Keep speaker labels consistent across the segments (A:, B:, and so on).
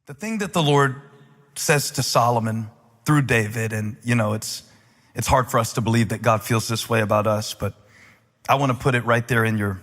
A: The thing that the Lord says to Solomon through David, and it's hard for us to believe that God feels this way about us, but I want to put it right there in your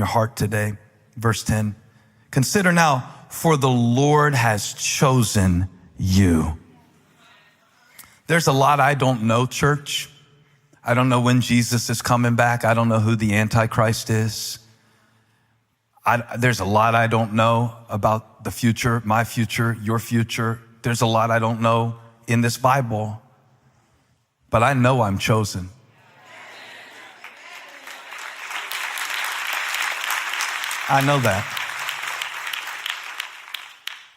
A: heart today. Verse 10. Consider now, for the Lord has chosen you. There's a lot I don't know, church. I don't know when Jesus is coming back. I don't know who the Antichrist is. There's a lot I don't know about the future, my future, your future. There's a lot I don't know in this Bible, but I know I'm chosen. I know that.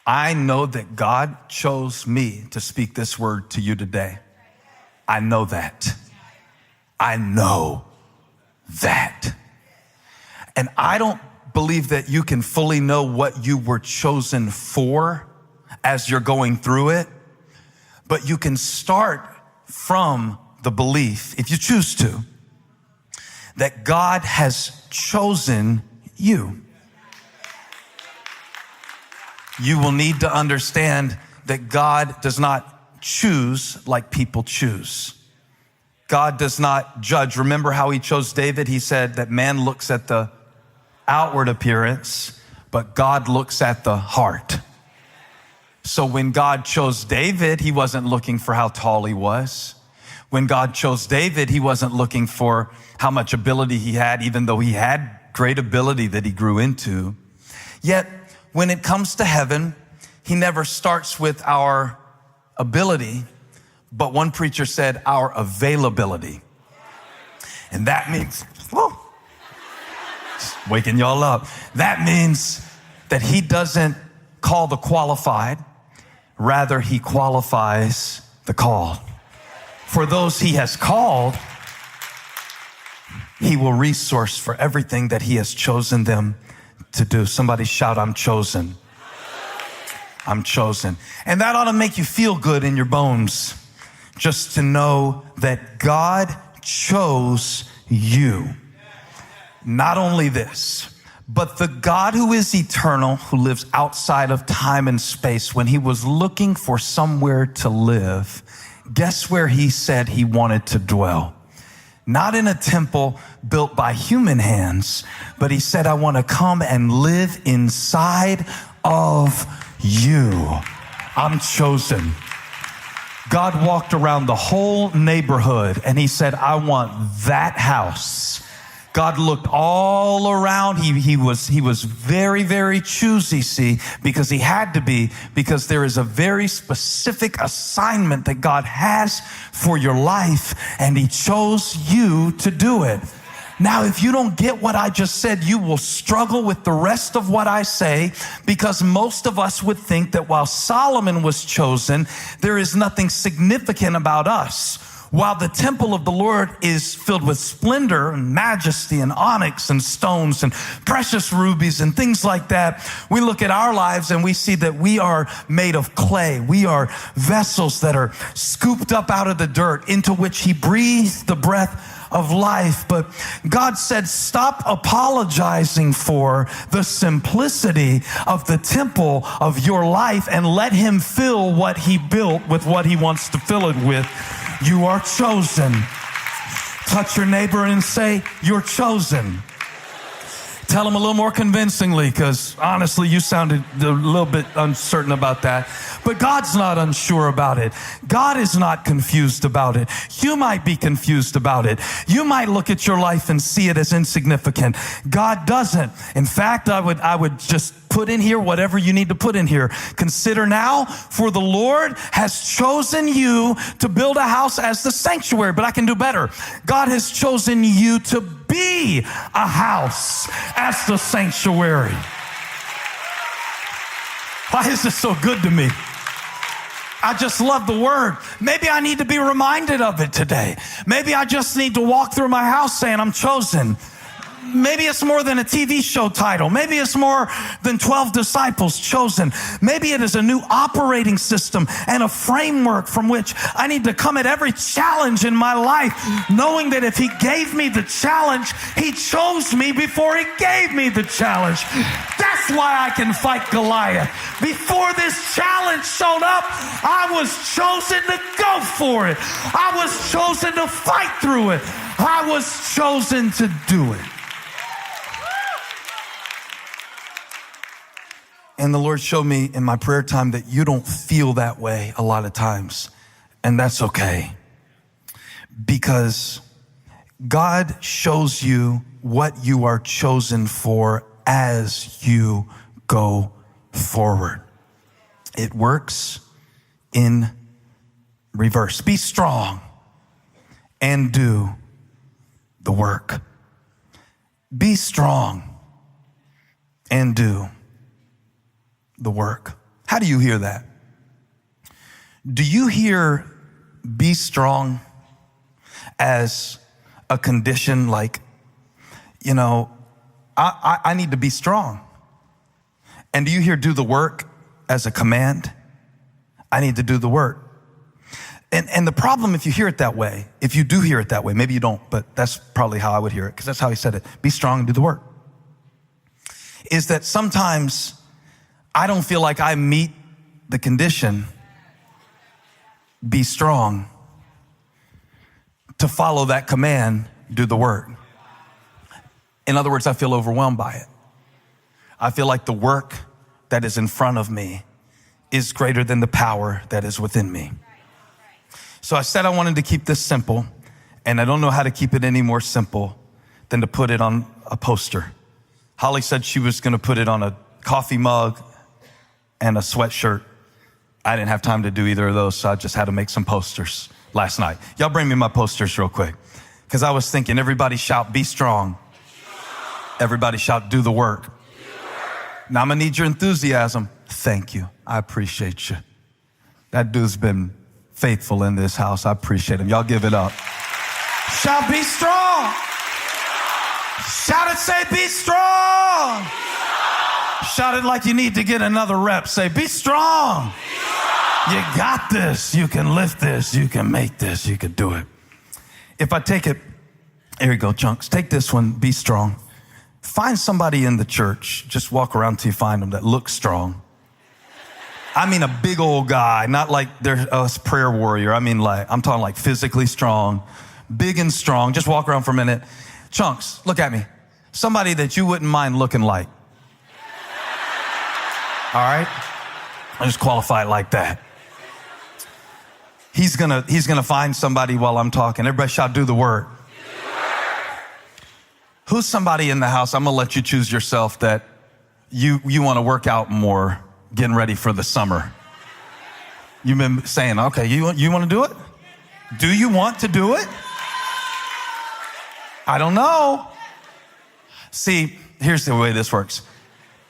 A: I know that God chose me to speak this word to you today. I know that. I know that. And I don't believe that you can fully know what you were chosen for as you're going through it, but you can start from the belief, if you choose to, that God has chosen you. You will need to understand that God does not choose like people choose. God does not judge. Remember how he chose David? He said that man looks at the outward appearance, but God looks at the heart. So when God chose David, he wasn't looking for how tall he was. When God chose David, he wasn't looking for how much ability he had, even though he had great ability that he grew into. Yet, when it comes to heaven, he never starts with our ability, but one preacher said our availability. And that means, just waking y'all up. That means that he doesn't call the qualified, rather he qualifies the called. For those he has called, he will resource for everything that he has chosen them to do. Somebody shout, I'm chosen. I'm chosen. And that ought to make you feel good in your bones, just to know that God chose you. Not only this, but the God who is eternal, who lives outside of time and space, when he was looking for somewhere to live, guess where he said he wanted to dwell? Not in a temple built by human hands, but he said, I want to come and live inside of you. I'm chosen. God walked around the whole neighborhood and he said, I want that house. God looked all around. He was very, very choosy, see, because he had to be, because there is a very specific assignment that God has for your life, and he chose you to do it. Now, if you don't get what I just said, you will struggle with the rest of what I say, because most of us would think that while Solomon was chosen, there is nothing significant about us. While the temple of the Lord is filled with splendor and majesty and onyx and stones and precious rubies and things like that, we look at our lives and we see that we are made of clay. We are vessels that are scooped up out of the dirt, into which he breathed the breath of life. But God said, stop apologizing for the simplicity of the temple of your life and let him fill what he built with what he wants to fill it with. You are chosen. Touch your neighbor and say, you're chosen. Tell them a little more convincingly, because honestly, you sounded a little bit uncertain about that. But God's not unsure about it. God is not confused about it. You might be confused about it. You might look at your life and see it as insignificant. God doesn't. In fact, I would just put in here whatever you need to put in here. Consider now, for the Lord has chosen you to build a house as the sanctuary. But I can do better. God has chosen you to be a house as the sanctuary. Why is this so good to me? I just love the word. Maybe I need to be reminded of it today. Maybe I just need to walk through my house saying I'm chosen. Maybe it's more than a TV show title. Maybe it's more than 12 disciples chosen. Maybe it is a new operating system and a framework from which I need to come at every challenge in my life, knowing that if he gave me the challenge, he chose me before he gave me the challenge. That's why I can fight Goliath. Before this challenge showed up, I was chosen to go for it. I was chosen to fight through it. I was chosen to do it. And the Lord showed me in my prayer time that you don't feel that way a lot of times. And that's okay. Because God shows you what you are chosen for as you go forward. It works in reverse. Be strong and do the work. Be strong and do the work. How do you hear that? Do you hear be strong as a condition like, I need to be strong? And do you hear do the work as a command? I need to do the work. And the problem, if you hear it that way, if you do hear it that way, maybe you don't, but that's probably how I would hear it, because that's how he said it. Be strong and do the work. Is that sometimes I don't feel like I meet the condition, be strong, to follow that command, do the work. In other words, I feel overwhelmed by it. I feel like the work that is in front of me is greater than the power that is within me. So I said I wanted to keep this simple, and I don't know how to keep it any more simple than to put it on a poster. Holly said she was going to put it on a coffee mug and a sweatshirt. I didn't have time to do either of those, so I just had to make some posters last night. Y'all bring me my posters real quick, because I was thinking, everybody shout, be strong. Everybody shout, do the work. Now I'm gonna need your enthusiasm. Thank you. I appreciate you. That dude's been faithful in this house. I appreciate him. Y'all give it up. Shout, be strong. Shout it, say, be strong. Shout it like you need to get another rep. Say, be strong. You got this. You can lift this. You can make this. You can do it. If I take it, here you go, chunks. Take this one, be strong. Find somebody in the church. Just walk around till you find them that looks strong. I mean a big old guy, not like they're a prayer warrior. I mean I'm talking like physically strong, big and strong. Just walk around for a minute. Chunks, look at me. Somebody that you wouldn't mind looking like. All right? I just qualify it like that. He's gonna find somebody while I'm talking. Everybody shout, do the work. Who's somebody in the house? I'm gonna let you choose yourself that you want to work out more, getting ready for the summer. You've been saying, okay, you want to do it? Do you want to do it? I don't know. See, here's the way this works.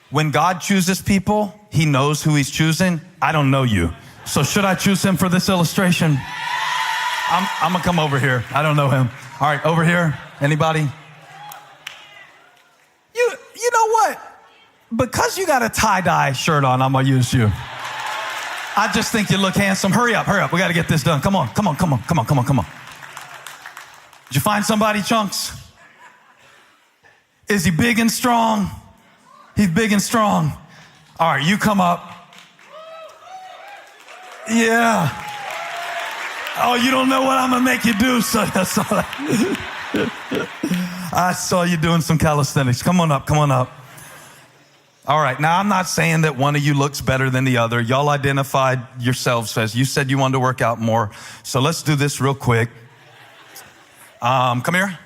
A: When God chooses people, he knows who he's choosing. I don't know you. So should I choose him for this illustration? I'm gonna come over here. I don't know him. All right, over here. Anybody? You know what? Because you got a tie-dye shirt on, I'm gonna use you. I just think you look handsome. Hurry up. We gotta get this done. Come on. Did you find somebody, Chunks? Is he big and strong? He's big and strong. All right, you come up. Yeah. Oh, you don't know what I'm gonna make you do, so that's all. I saw you doing some calisthenics. Come on up. All right, now I'm not saying that one of you looks better than the other. Y'all identified yourselves as, you said you wanted to work out more. So let's do this real quick. Come here.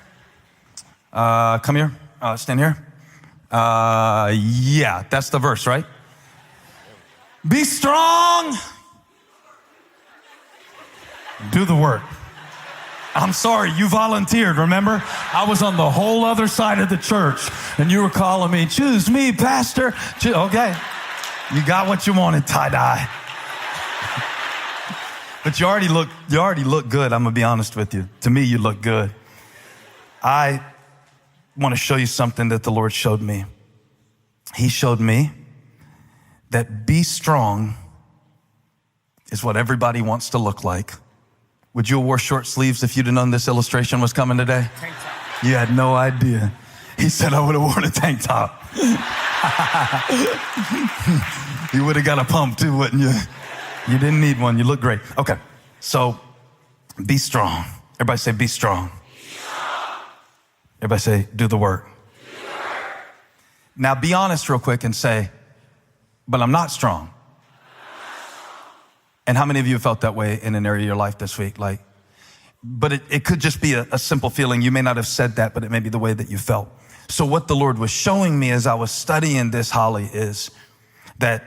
A: Stand here. Yeah, that's the verse, right? Be strong. Do the work. I'm sorry, you volunteered, remember? I was on the whole other side of the church, and you were calling me, choose me, pastor. Okay, you got what you wanted, tie-dye. But you already look good, I'm gonna be honest with you. To me, you look good. I want to show you something that the Lord showed me. He showed me that be strong is what everybody wants to look like. Would you have wore short sleeves if you'd have known this illustration was coming today? You had no idea. He said I would have worn a tank top. You would have got a pump too, wouldn't you? You didn't need one. You look great. Okay, so be strong. Everybody say be strong. Be strong. Everybody say do the work. Do the work. Now be honest real quick and say, but I'm not strong. And how many of you have felt that way in an area of your life this week? But it could just be a simple feeling. You may not have said that, but it may be the way that you felt. So what the Lord was showing me as I was studying this, Holly, is that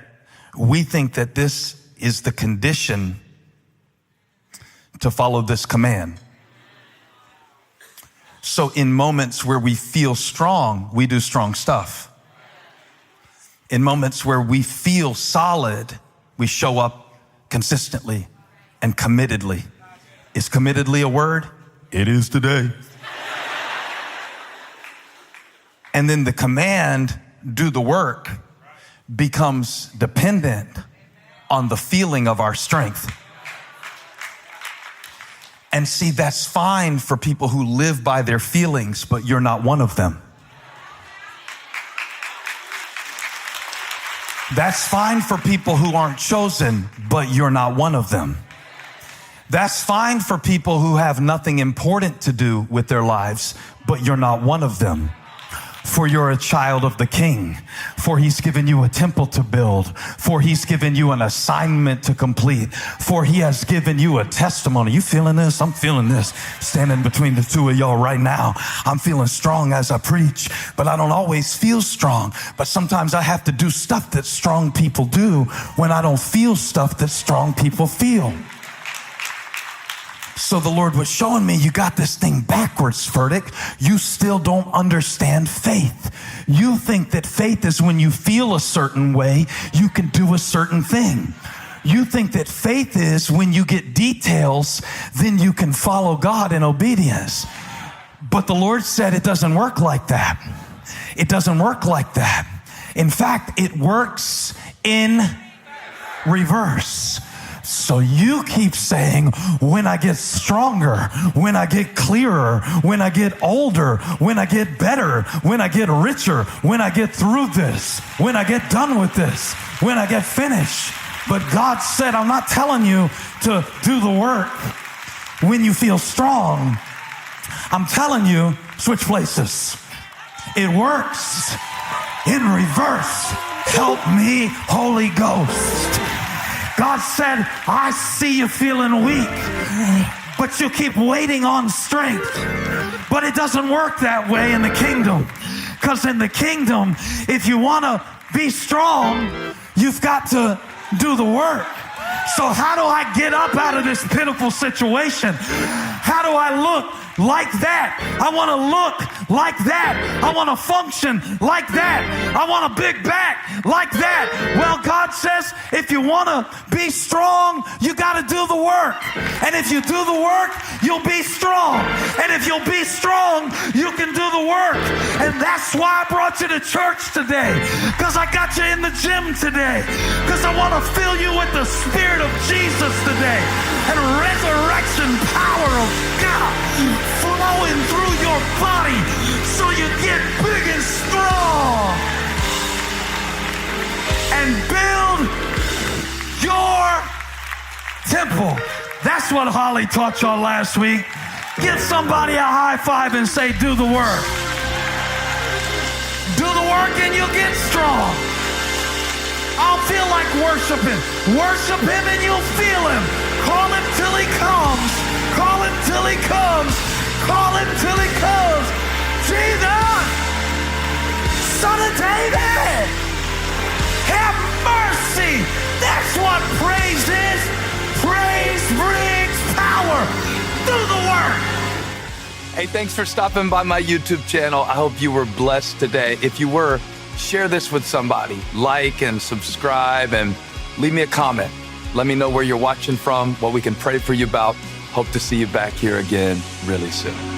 A: we think that this is the condition to follow this command. So in moments where we feel strong, we do strong stuff. In moments where we feel solid, we show up consistently and committedly. Is committedly a word? It is today. And then the command, do the work, becomes dependent on the feeling of our strength. And see, that's fine for people who live by their feelings, but you're not one of them. That's fine for people who aren't chosen, but you're not one of them. That's fine for people who have nothing important to do with their lives, but you're not one of them. For you're a child of the King. For he's given you a temple to build. For he's given you an assignment to complete. For he has given you a testimony. You feeling this? I'm feeling this. Standing between the two of y'all right now. I'm feeling strong as I preach, but I don't always feel strong. But sometimes I have to do stuff that strong people do when I don't feel stuff that strong people feel. So the Lord was showing me, you got this thing backwards, Furtick. You still don't understand faith. You think that faith is when you feel a certain way, you can do a certain thing. You think that faith is when you get details, then you can follow God in obedience. But the Lord said it doesn't work like that. It doesn't work like that. In fact, it works in reverse. So you keep saying, when I get stronger, when I get clearer, when I get older, when I get better, when I get richer, when I get through this, when I get done with this, when I get finished. But God said, I'm not telling you to do the work when you feel strong. I'm telling you, switch places. It works in reverse. Help me, Holy Ghost. God said, I see you feeling weak, but you keep waiting on strength. But it doesn't work that way in the kingdom. Because in the kingdom, if you want to be strong, you've got to do the work. So how do I get up out of this pitiful situation? How do I look like that? I want to look like that. I want to function like that. I want a big back like that. Well, God says, if you want to be strong, you got to do the work. And if you do the work, you'll be strong. And if you'll be strong, you can do the work. And that's why I brought you to church today. Because I got you in the gym today. Because I want to fill you with the Spirit of Jesus today. And resurrection power of God flowing through your body so you get big and strong and build your temple. That's what Holly taught y'all last week. Give somebody a high five and say, do the work. Do the work and you'll get strong. I'll feel like worshiping. Worship him and you'll feel him. Call him till he comes. Call him till he comes. Call him till he comes. Jesus, Son of David, have mercy. That's what praise is. Praise brings power. Do the work. Hey, thanks for stopping by my YouTube channel. I hope you were blessed today. If you were, share this with somebody. Like and subscribe and leave me a comment. Let me know where you're watching from, what we can pray for you about. Hope to see you back here again really soon.